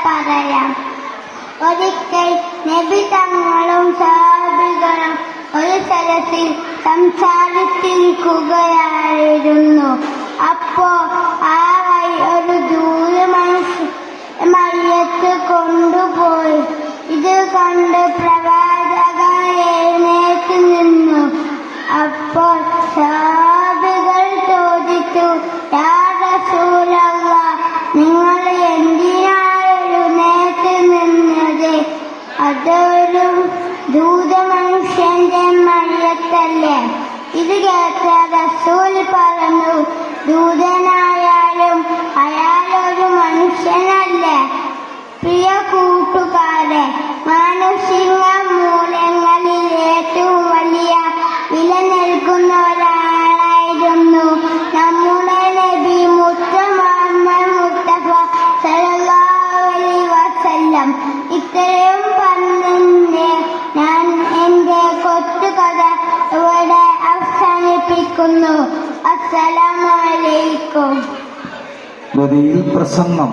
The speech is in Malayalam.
പറയാം. ഒരിക്കൽ നബി തങ്ങളും സഹാബികളും ഒരു സ്ഥലത്തിൽ സംസാരിച്ചിരിക്കുകയായിരുന്നു. അപ്പോ ആ വഴി ഒരു ദൂര മയ്യത്ത് കൊണ്ടുപോയി. ഇത് കണ്ട് പ്രവാചകൻ എഴുന്നേറ്റ് നിന്നു. അപ്പോൾ സഹാബികൾ ചോദിച്ചു, യാ റസൂലല്ലാഹ്, നിങ്ങൾ എന്തിനാണ് എഴുന്നേറ്റ് നിന്നത്? അതൊരു ദൂതമനുഷ്യന്റെ മയ്യത്തല്ലേ? ഇത് കേട്ട റസൂൽ പറഞ്ഞു, ദൂതനായാലും അയാളൊരു മനുഷ്യനല്ലേ? പ്രിയ കൂട്ടുകാരെ, മാനുഷിക മൂല്യങ്ങളിൽ ഏറ്റവും വലിയ വില നൽകുന്ന ഒരാളായിരുന്നു നമ്മുടെ നബി മുഹമ്മദ് മുസ്തഫ സല്ലല്ലാഹു അലൈഹി വസല്ലം. ഇത്രയും പറഞ്ഞ് ഞാൻ എന്റെ കൊച്ചുകഥ ഇവിടെ അവസാനിപ്പിക്കുന്നു. അസ്സലാമു അലൈക്കും. പ്രസംഗം